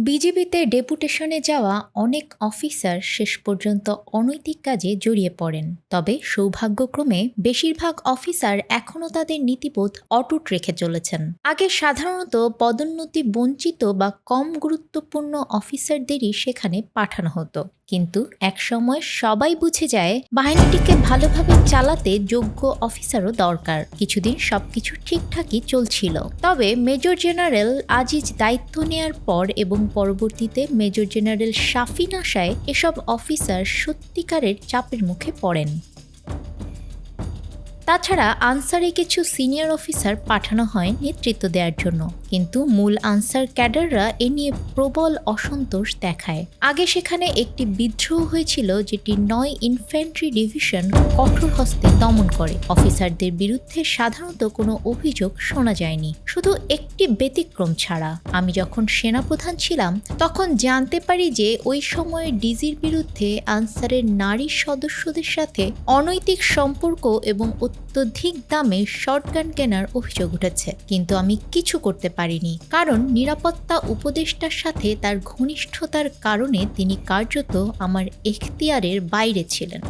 বিজিবিতে ডেপুটেশনে যাওয়া অনেক অফিসার শেষ পর্যন্ত অনৈতিক কাজে জড়িয়ে পড়েন। তবে সৌভাগ্যক্রমে বেশিরভাগ অফিসার এখনও তাদের নীতিবোধ অটুট রেখে চলেছেন। আগে সাধারণত পদোন্নতি বঞ্চিত বা কম গুরুত্বপূর্ণ অফিসারদেরই সেখানে পাঠানো হতো, কিন্তু একসময় সবাই বুঝে যায় বাহিনীটিকে ভালোভাবে চালাতে যোগ্য অফিসারও দরকার। কিছুদিন সবকিছু ঠিকঠাকই চলছিল, তবে মেজর জেনারেল আজিজ দায়িত্ব নেয়ার পর এবং পরবর্তীতে মেজর জেনারেল শাফিন আশায় এসব অফিসার সত্যিকারের চাপের মুখে পড়েন। তাছাড়া আনসারে কিছু সিনিয়র অফিসার পাঠানো হয় নেতৃত্ব দেওয়ার জন্য, কিন্তু মূল আনসার ক্যাডাররা এ নিয়ে প্রবল অসন্তোষ দেখায়। আগে সেখানে একটি বিদ্রোহ হয়েছিল, যেটি ৯ ইনফ্যান্ট্রি ডিভিশন কঠোর হস্তে দমন করে। অফিসারদের বিরুদ্ধে সাধারণত কোনো অভিযোগ শোনা যায়নি, শুধু একটি ব্যতিক্রম ছাড়া। আমি যখন সেনাপ্রধান ছিলাম তখন জানতে পারি যে ওই সময়ে ডিজির বিরুদ্ধে আনসারের নারী সদস্যদের সাথে অনৈতিক সম্পর্ক এবং অত্যধিক দামে শটগান কেনার অভিযোগ উঠেছে, কিন্তু আমি কিছু করতে পারিনি, কারণ নিরাপত্তা উপদেষ্টার সাথে তার ঘনিষ্ঠতার কারণে তিনি কার্যত আমার এখতিয়ারের বাইরে ছিলেন।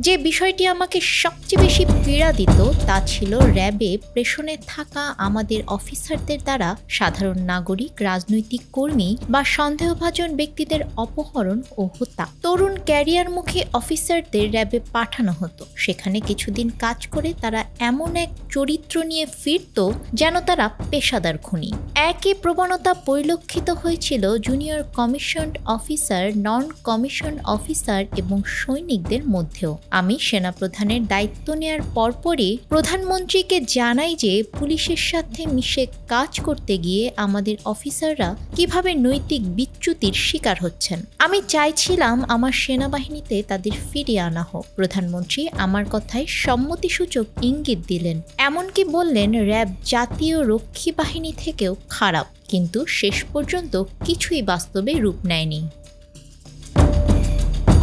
যে বিষয়টি আমাকে সবচেয়ে বেশি পীড়া দিত তা ছিল র্যাবে প্রেষণে থাকা আমাদের অফিসারদের দ্বারা সাধারণ নাগরিক, রাজনৈতিক কর্মী বা সন্দেহভাজন ব্যক্তিদের অপহরণ ও হত্যা। তরুণ ক্যারিয়ারমুখী অফিসারদের র্যাবে পাঠানো হতো। সেখানে কিছুদিন কাজ করে তারা এমন এক চরিত্র নিয়ে ফিরত যেন তারা পেশাদার খুনি। একই প্রবণতা পরিলক্ষিত হয়েছিল জুনিয়র কমিশনড অফিসার, নন কমিশনড অফিসার এবং সৈনিকদের মধ্যেও। আমি সেনাপ্রধানের দায়িত্ব নেয়ার পরপরই প্রধানমন্ত্রীকে জানাই যে পুলিশের সাথে মিশে কাজ করতে গিয়ে আমাদের অফিসাররা কিভাবে নৈতিক বিচ্যুতির শিকার হচ্ছেন। আমি চাইছিলাম আমার সেনাবাহিনীতে তাদের ফিরিয়ে আনা হোক। প্রধানমন্ত্রী আমার কথায় সম্মতিসূচক ইঙ্গিত দিলেন, এমনকি বললেন র্যাব জাতীয় রক্ষী বাহিনী থেকেও খারাপ, কিন্তু শেষ পর্যন্ত কিছুই বাস্তবে রূপ নেয়নি।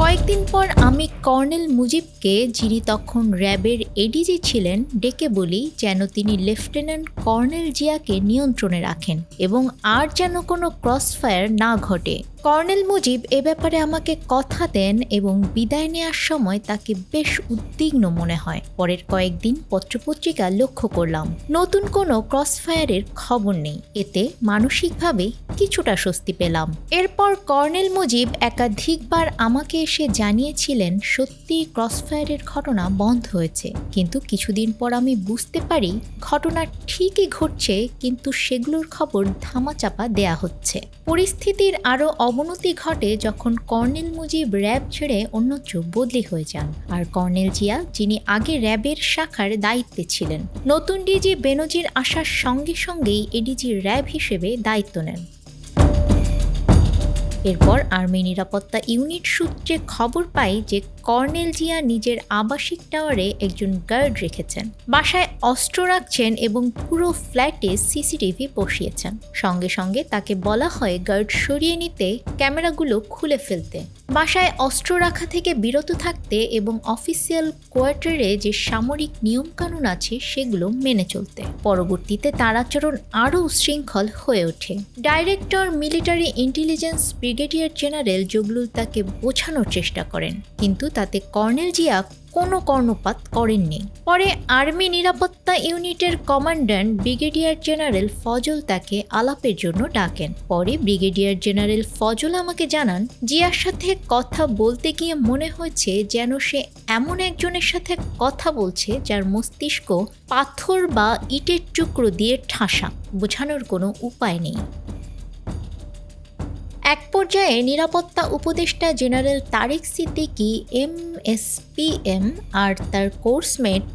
কয়েকদিন পর আমি কর্নেল মুজিবকে, যিনি তখন র্যাবের এডিজি ছিলেন, ডেকে বলি যেন তিনি লেফটেন্যান্ট কর্নেল জিয়াকে নিয়ন্ত্রণে রাখেন এবং আর যেন কোনো ক্রসফায়ার না ঘটে। কর্নেল মুজিব এ ব্যাপারে আমাকে কথা দেন এবং বিদায় নেওয়ার সময় তাকে বেশ উদ্বিগ্ন মনে হয়। পরের কয়েকদিন পত্রপত্রিকা লক্ষ্য করলাম, নতুন কোনো ক্রসফায়ারের খবর নেই। এতে মানসিকভাবে কিছুটা স্বস্তি পেলাম। এরপর কর্নেল মুজিব একাধিকবার আমাকে এসে জানিয়েছিলেন সত্যি ক্রসফায়ারের ঘটনা বন্ধ হয়েছে, কিন্তু কিছুদিন পর আমি বুঝতে পারি ঘটনা ঠিকই ঘটছে, কিন্তু সেগুলোর খবর ধামাচাপা দেয়া হচ্ছে। পরিস্থিতির আরও অবনতি ঘটে যখন কর্নেল মুজিব র্যাব ছেড়ে অন্যত্র বদলি হয়ে যান, আর কর্নেল জিয়া, যিনি আগে র্যাবের শাখার দায়িত্বে ছিলেন, নতুন ডিজি বেনজির আসার সঙ্গে সঙ্গেই এডিজি র্যাব হিসেবে দায়িত্ব নেন। এরপর আর্মি নিরাপত্তা ইউনিট সূত্রে খবর পাই যে কর্নেল জিয়া নিজের আবাসিক টাওয়ারে একজন গার্ড রেখেছেন, বাসায় অস্ত্র রাখছেন এবং পুরো ফ্ল্যাটে সিসিটিভি বসিয়েছেন। সঙ্গে সঙ্গে তাকে বলা হয় গার্ড সরিয়ে নিতে, ক্যামেরাগুলো খুলে ফেলতে, বাসায় অস্ত্র রাখা থেকে বিরত থাকতে এবং অফিসিয়াল কোয়ার্টারে যে সামরিক নিয়মকানুন আছে সেগুলো মেনে চলতে। পরবর্তীতে তার আচরণ আরও উচ্ছৃঙ্খল হয়ে ওঠে। Director military intelligence brigadier general Zaglul তাকে বোঝানোর চেষ্টা করেন, কিন্তু তাতে কর্নেল জিয়া কোনো কর্ণপাত করেননি। পরে আর্মি নিরাপত্তা ইউনিটের কমান্ড্যান্ট ব্রিগেডিয়ার জেনারেল ফজল তাকে আলাপের জন্য ডাকেন। পরে ব্রিগেডিয়ার জেনারেল ফজল আমাকে জানান, জিয়ার সাথে কথা বলতে গিয়ে মনে হয়েছে যেন সে এমন একজনের সাথে কথা বলছে যার মস্তিষ্ক পাথর বা ইটের টুকরো দিয়ে ঠাসা, বোঝানোর কোনো উপায় নেই। এক পর্যায়ে নিরাপত্তা উপদেষ্টা জেনারেল তারেক সিদ্দিকী MSPM আর তার কোর্সমেট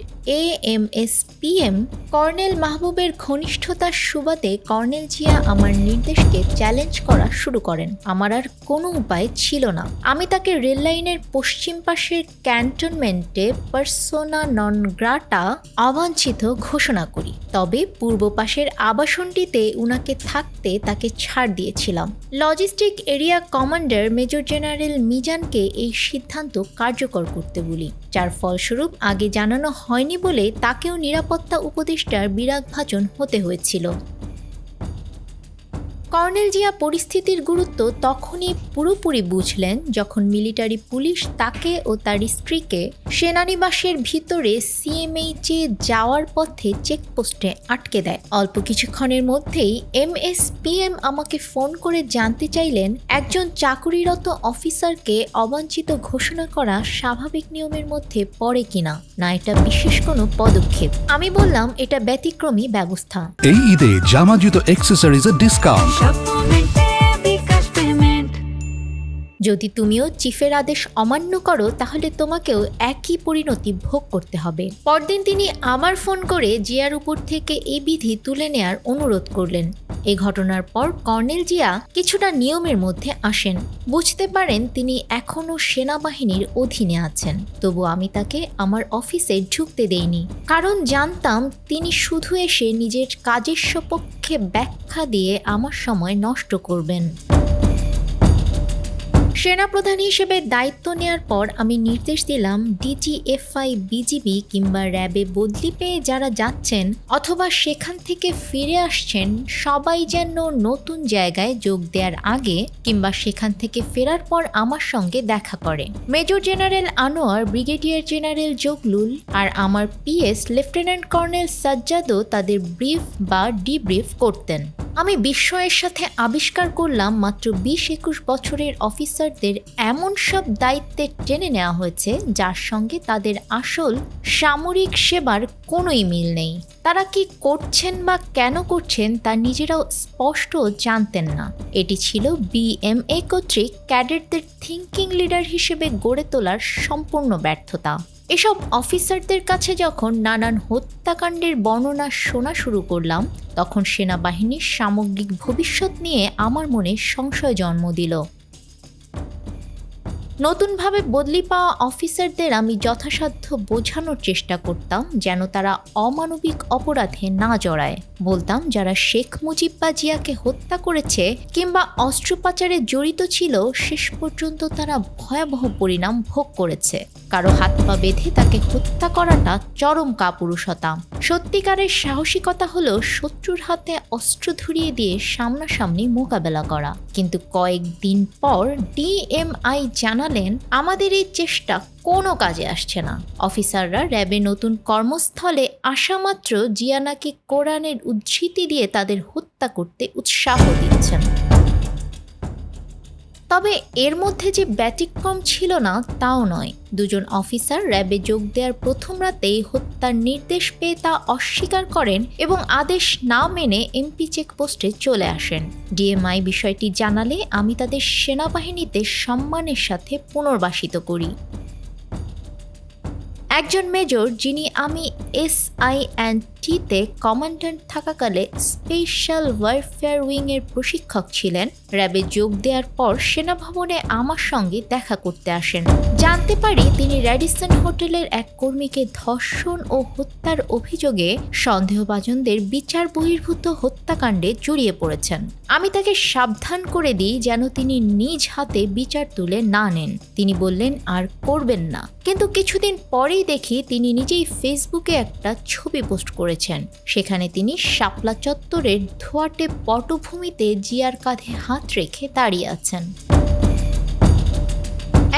AMSPM কর্নেল মাহবুবের ঘনিষ্ঠতার সুবাদে কর্নেল জিয়া আমার নির্দেশকে চ্যালেঞ্জ করা শুরু করেন। আমার আর কোনো উপায় ছিল না। আমি তাকে রেললাইনের পশ্চিম পাশের ক্যান্টনমেন্টে পার্সোনা নন গ্রাটা অবাঞ্ছিত ঘোষণা করি, তবে পূর্ব পাশের আবাসনটিতে উনাকে থাকতে তাকে ছাড় দিয়েছিলাম। Logistic area commander major general মিজানকে এই সিদ্ধান্ত কার্যকর করতে বলি, যার ফলস্বরূপ আগে জানানো হয়নি বলে তাকেও নিরাপত্তা উপদেষ্টার বিরাগভাজন হতে হয়েছিল। কর্নেল জিয়া পরিস্থিতির গুরুত্ব তখনই পুরোপুরি বুঝলেন যখন মিলিটারি পুলিশ তাকে ও তার স্ত্রীকে সেনানিবাসের ভিতরে সিএমএইচে যাওয়ার পথে চেকপোস্টে আটকে দেয়। অল্প কিছুক্ষণের মধ্যেই এমএসপিএম আমাকে ফোন করে জানতে চাইলেন একজন চাকুরিরত অফিসারকে অবাঞ্ছিত ঘোষণা করা স্বাভাবিক নিয়মের মধ্যে পড়ে কিনা, না এটা বিশেষ কোনো পদক্ষেপ। আমি বললাম এটা ব্যতিক্রমী ব্যবস্থা। এই ঈদে জামা জুতো অ্যাক্সেসরিজের ডিসকাউন্ট। যদি তুমিও চিফের আদেশ অমান্য করো তাহলে তোমাকেও একই পরিণতি ভোগ করতে হবে। পরদিন তিনি আবার ফোন করে জিয়ার উপর থেকে এই বিধি তুলে নেয়ার অনুরোধ করলেন। এই ঘটনার পর কর্নেল জিয়া কিছুটা নিয়মের মধ্যে আসেন, বুঝতে পারেন তিনি এখনও সেনাবাহিনীর অধীনে আছেন। তবু আমি তাকে আমার অফিসে ঢুকতে দেইনি, কারণ জানতাম তিনি শুধু এসে নিজের কাজের সপক্ষে ব্যাখ্যা দিয়ে আমার সময় নষ্ট করবেন। সেনাপ্রধান হিসেবে দায়িত্ব নেওয়ার পর আমি নির্দেশ দিলাম ডিজিএফআই, বিজিবি কিংবা র্যাবে বদলি পেয়ে যারা যাচ্ছেন অথবা সেখান থেকে ফিরে আসছেন সবাই যেন নতুন জায়গায় যোগ দেওয়ার আগে কিংবা সেখান থেকে ফেরার পর আমার সঙ্গে দেখা করে। Major general Anwar, brigadier general Zaglul আর আমার পিএস লেফটেন্যান্ট কর্নেল সাজ্জাদও তাদের ব্রিফ বা ডিব্রিফ করতেন। আমি বিস্ময়ের সাথে আবিষ্কার করলাম মাত্র 20-21 বছরের অফিসারদের এমন সব দায়িত্বে টেনে নেওয়া হয়েছে যার সঙ্গে তাদের আসল সামরিক সেবার কোনোই মিল নেই। তারা কি করছেন বা কেন করছেন তা নিজেরাও স্পষ্ট জানতেন না। এটি ছিল বিএমএ কর্তৃক ক্যাডেটদের থিঙ্কিং লিডার হিসেবে গড়ে তোলার সম্পূর্ণ ব্যর্থতা। এসব অফিসারদের কাছে যখন নানান হত্যাকাণ্ডের বর্ণনা শোনা শুরু করলাম তখন সেনাবাহিনীর সামগ্রিক ভবিষ্যৎ নিয়ে আমার মনে সংশয় জন্ম দিল। নতুনভাবে বদলি পাওয়া অফিসারদের আমি যথাসাধ্য বোঝানোর চেষ্টা করতাম যেন তারা অমানবিক অপরাধে না জড়ায়। বলতাম যারা শেখ মুজিব বা জিয়াকে হত্যা করেছে কিংবা অস্ত্র পাচারে জড়িত ছিল শেষ পর্যন্ত তারা ভয়াবহ পরিণাম ভোগ করেছে। কারো হাত পা বেঁধে তাকে হত্যা করাটা চরম কাপুরুষতা। সত্যিকারের সাহসিকতা হলো শত্রুর হাতে অস্ত্র ধরিয়ে দিয়ে সামনাসামনি মোকাবেলা করা। কিন্তু কয়েকদিন পর ডিএমআই জানালেন আমাদের এই চেষ্টা কোনো কাজে আসছে না। অফিসাররা র্যাবে নতুন কর্মস্থলে আসা মাত্র জিয়া নাকি কোরআনের উদ্ধৃতি দিয়ে তাদের হত্যা করতে উৎসাহ দিচ্ছেন। তবে এর মধ্যে যে ব্যতিক্রম ছিল না তাও নয়। দুজন অফিসার র্যাবে যোগ দেওয়ার প্রথম রাতেই হত্যার নির্দেশ পেয়ে তা অস্বীকার করেন এবং আদেশ না মেনে এমপি চেকপোস্টে চলে আসেন। ডিএমআই বিষয়টি জানালে আমি তাদের সেনাবাহিনীতে সম্মানের সাথে পুনর্বাসিত করি। একজন মেজর, যিনি আমি SINT-তে কমান্ড্যান্ট থাকাকালে স্পেশাল ওয়ারফেয়ার উইংয়ের প্রশিক্ষক ছিলেন, র্যাবে যোগ দেওয়ার পর সেনাভবনে আমার সঙ্গে দেখা করতে আসেন। জানতে পারি তিনি র্যাডিসন হোটেলের এক কর্মীকে ধর্ষণ ও হত্যার অভিযোগে সন্দেহভাজনদের বিচার বহির্ভূত হত্যাকাণ্ডে জড়িয়ে পড়েছেন। আমি তাকে সাবধান করে দিই যেন তিনি নিজ হাতে বিচার তুলে না নেন। তিনি বললেন আর করবেন না, কিন্তু কিছুদিন পরেই দেখি তিনি নিজেই ফেসবুকে একটা ছবি পোস্ট করেছেন। সেখানে তিনি শাপলা চত্বরের ধোয়াটে পটভূমিতে জিয়ার কাঁধে হাত রেখে দাঁড়িয়ে আছেন।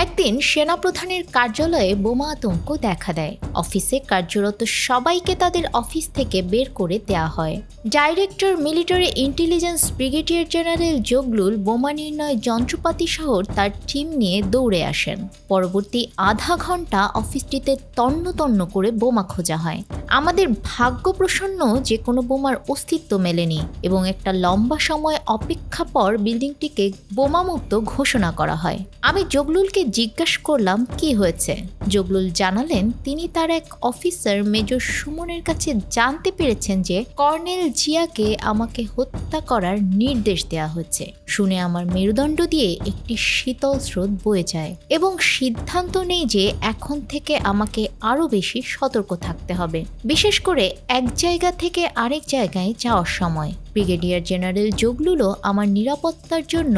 একদিন সেনাপ্রধানের কার্যালয়ে বোমা আতঙ্ক দেখা দেয়। অফিসে কার্যরত সবাইকে তাদের অফিস থেকে বের করে দেওয়া হয়। Director military intelligence brigadier general Zaglul বোমা নির্ণয় যন্ত্রপাতি সহ তার টিম নিয়ে দৌড়ে আসেন। পরবর্তী আধা ঘন্টা অফিসটিতে তন্ন তন্ন করে বোমা খোঁজা হয়। আমাদের ভাগ্য প্রসন্ন যে কোনো বোমার অস্তিত্ব মেলেনি এবং একটা লম্বা সময় অপেক্ষা পর বিল্ডিংটিকে বোমামুক্ত ঘোষণা করা হয়। আমি জগলুলকে জিজ্ঞাসা করলাম কি হয়েছে। জগলুল জানালেন তিনি তার এক অফিসার মেজর সুমনের কাছে জানতে পেরেছেন যে কর্নেল জিয়াকে আমাকে হত্যা করার নির্দেশ দেওয়া হয়েছে। শুনে আমার মেরুদণ্ড দিয়ে একটি শীতল স্রোত বয়ে যায় এবং সিদ্ধান্ত নেই যে এখন থেকে আমাকে আরো বেশি সতর্ক থাকতে হবে, বিশেষ করে এক জায়গা থেকে আরেক জায়গায় যাওয়ার সময়। ব্রিগেডিয়ার জেনারেল জগলুলও আমার নিরাপত্তার জন্য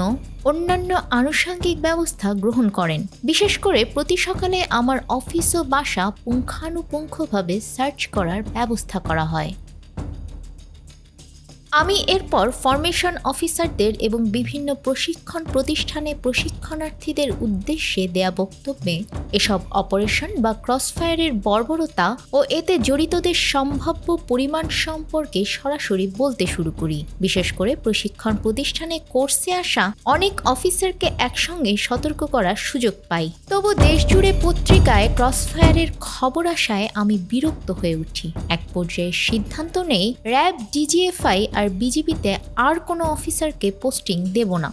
অন্যান্য আনুষঙ্গিক ব্যবস্থা গ্রহণ করেন। বিশেষ করে প্রতি সকালে আমার অফিস ও বাসা পুঙ্খানুপুঙ্খভাবে সার্চ করার ব্যবস্থা করা হয়। আমি এরপর ফরমেশন অফিসারদের এবং বিভিন্ন প্রশিক্ষণ প্রতিষ্ঠানে প্রশিক্ষণার্থীদের উদ্দেশ্যে দেয়া বক্তব্যে এসব অপারেশন বা ক্রসফায়ারের বর্বরতা ও এতে জড়িতদের সম্ভাব্য পরিমাণ সম্পর্কে সরাসরি বলতে শুরু করি। বিশেষ করে প্রশিক্ষণ প্রতিষ্ঠানে কোর্সে আসা অনেক অফিসারকে একসঙ্গে সতর্ক করার সুযোগ পাই। তবু দেশজুড়ে পত্রিকায় ক্রসফায়ারের খবর আসায় আমি বিরক্ত হয়ে উঠি। এক পর্যায়ে সিদ্ধান্ত নেই র্যাব, ডিজিএফআই আর বিজিবিতে আর কোনো অফিসারকে পোস্টিং দেব না।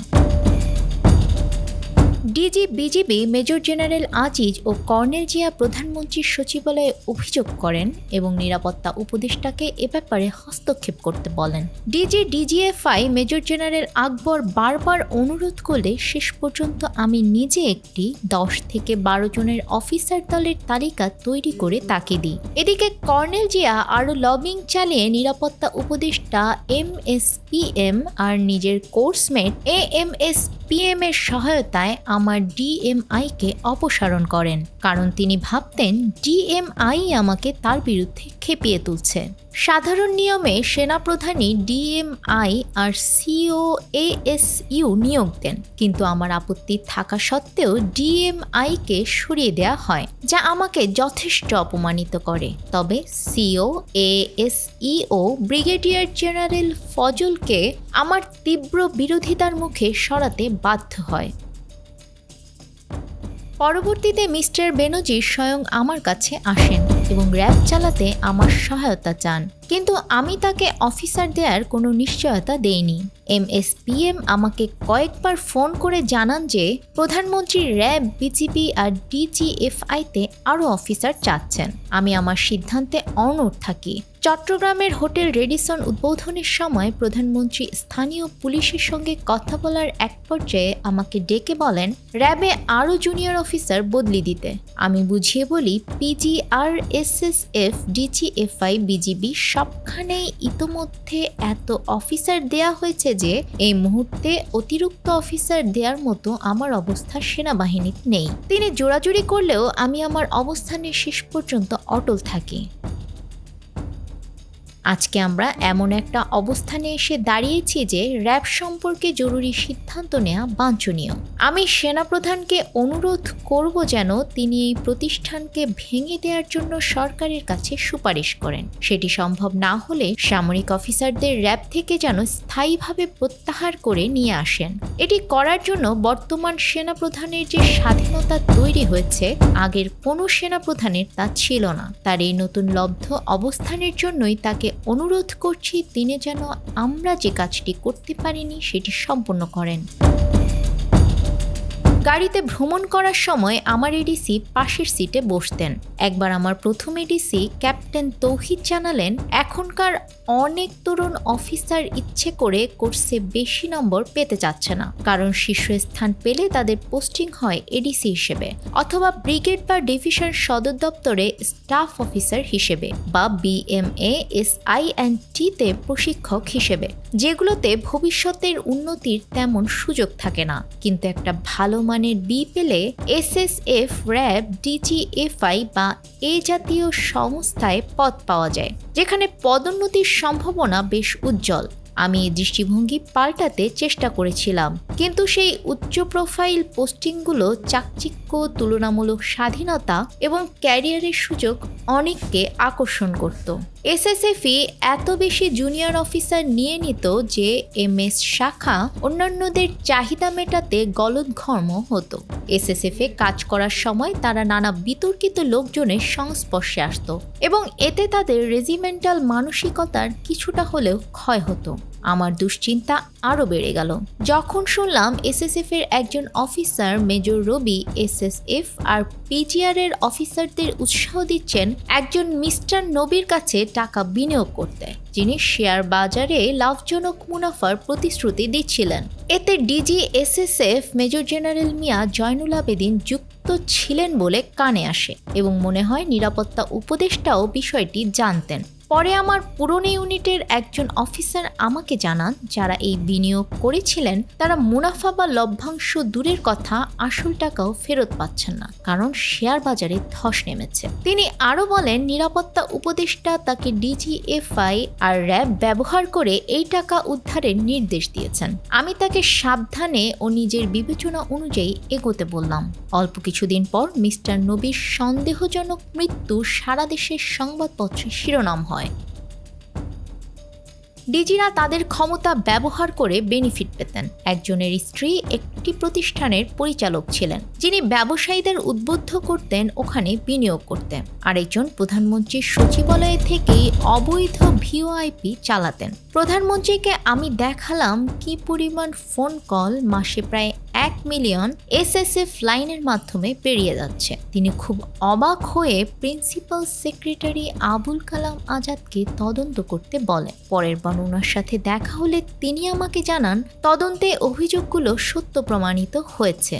বিজিবি মেজর জেনারেল আজিজ ও কর্নেল জিয়া প্রধানমন্ত্রীর সচিবালয়ে অভিযোগ করেন এবং নিরাপত্তা উপদেষ্টাকে এ ব্যাপারে হস্তক্ষেপ করতে বলেন। ডিজিএফআই মেজর জেনারেল আকবর বারবার অনুরোধ করলে শেষ পর্যন্ত আমি নিজে একটি 10 থেকে 12 জনের অফিসার দলের তালিকা তৈরি করে তাকে দিই। এদিকে কর্নেল জিয়া আরও লবিং চালিয়ে নিরাপত্তা উপদেষ্টা MSPM আর নিজের কোর্সমেট AMSPM এর সহায়তায় আমার DMI-কে অপসারণ করেন, কারণ তিনি ভাবতেন DMI আমাকে তার বিরুদ্ধে খেপিয়ে তুলছে। সাধারণ নিয়মে সেনাপ্রধানই DMI আর COASU নিয়োগ দেন, কিন্তু আমার আপত্তি থাকা সত্ত্বেও DMI-কে সরিয়ে দেওয়া হয়, যা আমাকে যথেষ্ট অপমানিত করে। তবে COASEO ব্রিগেডিয়ার জেনারেল ফজলকে আমার তীব্র বিরোধিতার মুখে সরাতে বাধ্য হয়। পরবর্তীতে মিস্টার বেনজির স্বয়ং আমার কাছে আসেন এবং র্যাব চালাতে আমার সহায়তা চান, কিন্তু আমি তাকে অফিসার দেওয়ার কোনো নিশ্চয়তা দেইনি। MSPM আমাকে কয়েকবার ফোন করে জানান যে প্রধানমন্ত্রী র্যাব, বিজিবি আর ডিজিএফআইতে আরও অফিসার চাচ্ছেন। আমি আমার সিদ্ধান্তে অনড় থাকি। চট্টগ্রামের হোটেল রেডিসন উদ্বোধনের সময় প্রধানমন্ত্রী স্থানীয় পুলিশের সঙ্গে কথা বলার এক পর্যায়ে আমাকে ডেকে বলেন র্যাবে আরও জুনিয়র অফিসার বদলি দিতে। আমি বুঝিয়ে বলি PGR, SSF, DGFI, বিজিবি সবখানেই ইতোমধ্যে এত অফিসার দেয়া হয়েছে যে এই মুহূর্তে অতিরিক্ত অফিসার দেওয়ার মতো আমার অবস্থা সেনাবাহিনীতে নেই। তিনি জোরাজুরি করলেও আমি আমার অবস্থানে শেষ পর্যন্ত অটল থাকি। আজকে আমরা এমন একটা অবস্থানে এসে দাঁড়িয়েছি যে র্যাব সম্পর্কে জরুরি সিদ্ধান্ত নেওয়া বাঞ্ছনীয়। আমি সেনাপ্রধানকে অনুরোধ করব যেন তিনি এই প্রতিষ্ঠানকে ভেঙে দেওয়ার জন্য সরকারের কাছে সুপারিশ করেন। সেটি সম্ভব না হলে সামরিক অফিসারদের র্যাব থেকে যেন স্থায়ীভাবে প্রত্যাহার করে নিয়ে আসেন। এটি করার জন্য বর্তমান সেনাপ্রধানের যে স্বাধীনতা তৈরি হয়েছে, আগের কোনো সেনাপ্রধানের তা ছিল না। তার এই নতুন লব্ধ অবস্থানের জন্যই তাকে অনুরোধ করছি তিনি যেন আমরা যে কাজটি করতে পারিনি সেটি সম্পন্ন করেন। গাড়িতে ভ্রমণ করার সময় আমার এডিসি পাশের সিটে বসতেন। একবার আমার প্রথম এডিসি ক্যাপ্টেন তৌহিদ জানালেন এখনকার অনেক তরুণ অফিসার ইচ্ছে করে কোর্সে বেশি নম্বর পেতে চাচ্ছে না, কারণ শীর্ষস্থান পেলে তাদের পোস্টিং হয় এডিসি হিসেবে অথবা ব্রিগেড বা ডিভিশন সদর দপ্তরে স্টাফ অফিসার হিসেবে বা BMA, SINT-তে প্রশিক্ষক হিসেবে, যেগুলোতে ভবিষ্যতের উন্নতির তেমন সুযোগ থাকে না। কিন্তু একটা ভালো মানের বি পেলে SSF, র্যাব, DGFI বা এ জাতীয় সংস্থায় পদ পাওয়া যায়, যেখানে পদোন্নতির সম্ভাবনা বেশ উজ্জ্বল। আমি এই দৃষ্টিভঙ্গি পাল্টাতে চেষ্টা করেছিলাম, কিন্তু সেই উচ্চ প্রোফাইল পোস্টিংগুলো চাকচিক্য, তুলনামূলক স্বাধীনতা এবং ক্যারিয়ারের সুযোগ অনেককে আকর্ষণ করত। SSF-ই এত বেশি জুনিয়র অফিসার নিয়ে নিত যে MS শাখা অন্যান্যদের চাহিদা মেটাতে গলদঘর্ম হতো। SSF-এ কাজ করার সময় তারা নানা বিতর্কিত লোকজনের সংস্পর্শে আসত এবং এতে তাদের রেজিমেন্টাল মানসিকতার কিছুটা হলেও ক্ষয় হতো। আমার দুশ্চিন্তা আরও বেড়ে গেল যখন শুনলাম SSF-এর একজন অফিসার মেজর রবি SSF আর PGR-এর অফিসারদের উৎসাহ দিচ্ছেন একজন মিস্টার নবীর কাছে টাকা বিনিয়োগ করতে, যিনি শেয়ার বাজারে লাভজনক মুনাফার প্রতিশ্রুতি দিচ্ছিলেন। এতে ডিজি SSF মেজর জেনারেল মিয়া জয়নুল আবেদিন যুক্ত ছিলেন বলে কানে আসে এবং মনে হয় নিরাপত্তা উপদেষ্টাও বিষয়টি জানতেন। পরে আমার পুরনো ইউনিটের একজন অফিসার আমাকে জানান যারা এই বিনিয়োগ করেছিলেন তারা মুনাফা বা লভ্যাংশ দূরের কথা আসল টাকাও ফেরত পাচ্ছেন না, কারণ শেয়ার বাজারে ধস নেমেছে। তিনি আরও বলেন নিরাপত্তা উপদেষ্টা তাকে ডিজিএফআই আর র্যাব ব্যবহার করে এই টাকা উদ্ধারের নির্দেশ দিয়েছেন। আমি তাকে সাবধানে ও নিজের বিবেচনা অনুযায়ী এগোতে বললাম। অল্প কিছুদিন পর মিস্টার নবীর সন্দেহজনক মৃত্যু সারা দেশের সংবাদপত্রে শিরোনাম হয়। ডিজিরা তাদের ক্ষমতা ব্যবহার করে বেনিফিট পেতেন। একজনের স্ত্রী একটি প্রতিষ্ঠানের পরিচালক ছিলেন, যিনি ব্যবসায়ীদের উদ্বুদ্ধ করতেন ওখানে বিনিয়োগ করতে। আরেকজন প্রধানমন্ত্রীর সচিবালয় থেকেই অবৈধ ভিওআইপি চালাতেন। প্রধানমন্ত্রীকে আমি দেখালাম কি পরিমাণ ফোন কল মাসে প্রায় 1 মিলিয়ন এসএসএফ লাইনের মাধ্যমে পেরিয়ে যাচ্ছে। তিনি খুব অবাক হয়ে প্রিন্সিপাল সেক্রেটারি আবুল কালাম আজাদকে তদন্ত করতে বলেন। পরের বার ওনার সাথে দেখা হলে তিনি আমাকে জানান তদন্তে অভিযোগগুলো সত্য প্রমাণিত হয়েছে।